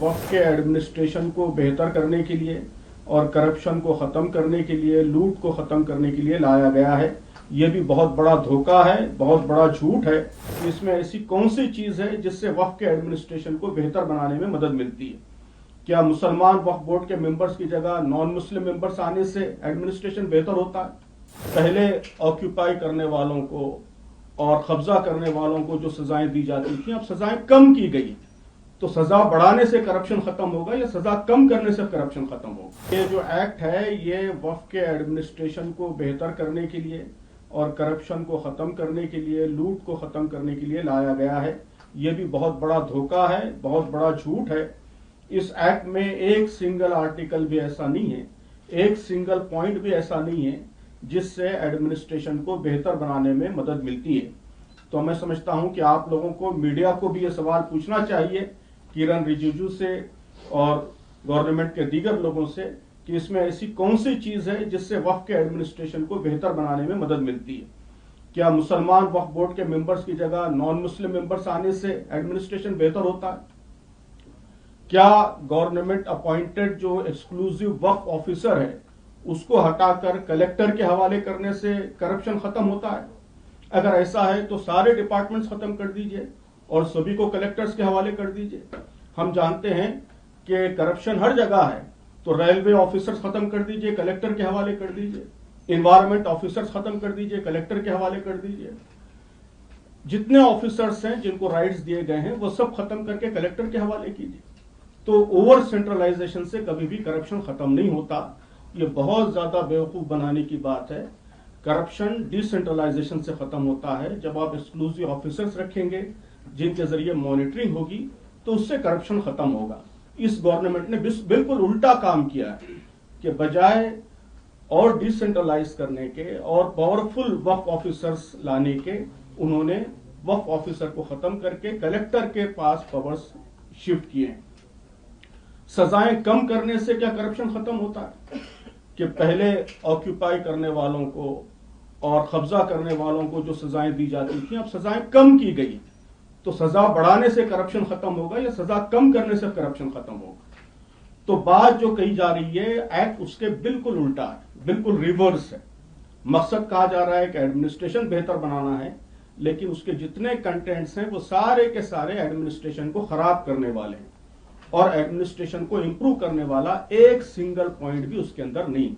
वक्त के एडमिनिस्ट्रेशन को बेहतर करने के लिए और करप्शन को ख़त्म करने के लिए, लूट को ख़त्म करने के लिए लाया गया है। ये भी बहुत बड़ा धोखा है, बहुत बड़ा झूठ है। इसमें ऐसी कौन सी चीज़ है जिससे वक्त के एडमिनिस्ट्रेशन को बेहतर बनाने में मदद मिलती है? क्या मुसलमान वक्फ बोर्ड के मेंबर्स की जगह नॉन मुस्लिम मेंबर्स आने से एडमिनिस्ट्रेशन बेहतर होता है? पहले ऑक्यूपाई करने वालों को और कब्जा करने वालों को जो सजाएं दी जाती थी, अब सजाएं कम की गई। तो सजा बढ़ाने से करप्शन खत्म होगा या सजा कम करने से करप्शन खत्म होगा? ये जो एक्ट है ये वक्फ के एडमिनिस्ट्रेशन को बेहतर करने के लिए और करप्शन को खत्म करने के लिए, लूट को खत्म करने के लिए लाया गया है। ये भी बहुत बड़ा धोखा है, बहुत बड़ा झूठ है। इस एक्ट में एक सिंगल आर्टिकल भी ऐसा नहीं है, एक सिंगल पॉइंट भी ऐसा नहीं है जिससे एडमिनिस्ट्रेशन को बेहतर बनाने में मदद मिलती है। तो मैं समझता हूं कि आप लोगों को, मीडिया को भी ये सवाल पूछना चाहिए किरण रिजिजू से और गवर्नमेंट के दीगर लोगों से कि इसमें ऐसी कौन सी चीज है जिससे वक्फ के एडमिनिस्ट्रेशन को बेहतर बनाने में मदद मिलती है? क्या मुसलमान वक्फ बोर्ड के मेंबर्स की जगह नॉन मुस्लिम मेंबर्स आने से एडमिनिस्ट्रेशन बेहतर होता है? क्या गवर्नमेंट अपॉइंटेड जो एक्सक्लूसिव वक्फ ऑफिसर है उसको हटाकर कलेक्टर के हवाले करने से करप्शन खत्म होता है? अगर ऐसा है तो सारे डिपार्टमेंट्स खत्म कर दीजिए और सभी को कलेक्टर्स के हवाले कर दीजिए। हम जानते हैं कि करप्शन हर जगह है, तो रेलवे ऑफिसर्स खत्म कर दीजिए, कलेक्टर के हवाले कर दीजिए। इन्वायरमेंट ऑफिसर्स खत्म कर दीजिए, कलेक्टर के हवाले कर दीजिए। जितने ऑफिसर्स हैं जिनको राइट्स दिए गए हैं वो सब खत्म करके कलेक्टर के हवाले कीजिए। तो ओवर सेंट्रलाइजेशन से कभी भी करप्शन खत्म नहीं होता। ये बहुत ज्यादा बेवकूफ बनाने की बात है। करप्शन डिसेंट्रलाइजेशन से खत्म होता है। जब आप एक्सक्लूसिव ऑफिसर्स रखेंगे जिनके जरिए मॉनिटरिंग होगी तो उससे करप्शन खत्म होगा। इस गवर्नमेंट ने बिल्कुल उल्टा काम किया है कि बजाय और डिसेंट्रलाइज करने के और पावरफुल वक्फ ऑफिसर्स लाने के, उन्होंने वक्फ ऑफिसर को खत्म करके कलेक्टर के पास पावर्स शिफ्ट किए हैं। सजाएं कम करने से क्या करप्शन खत्म होता है? कि पहले ऑक्यूपाई करने वालों को और कब्जा करने वालों को जो सजाएं दी जाती थी, अब सजाएं कम की गई। तो सजा बढ़ाने से करप्शन खत्म होगा या सजा कम करने से करप्शन खत्म होगा? तो बात जो कही जा रही है एक्ट उसके बिल्कुल उल्टा है, बिल्कुल रिवर्स है। मकसद कहा जा रहा है कि एडमिनिस्ट्रेशन बेहतर बनाना है, लेकिन उसके जितने कंटेंट्स हैं वो सारे के सारे एडमिनिस्ट्रेशन को खराब करने वाले हैं और एडमिनिस्ट्रेशन को इंप्रूव करने वाला एक सिंगल पॉइंट भी उसके अंदर नहीं।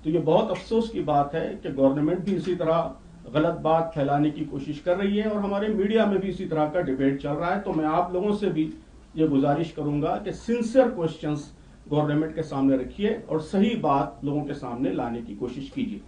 तो ये बहुत अफसोस की बात है कि गवर्नमेंट भी इसी तरह गलत बात फैलाने की कोशिश कर रही है और हमारे मीडिया में भी इसी तरह का डिबेट चल रहा है। तो मैं आप लोगों से भी ये गुजारिश करूंगा कि सिंसियर क्वेश्चंस गवर्नमेंट के सामने रखिए और सही बात लोगों के सामने लाने की कोशिश कीजिए।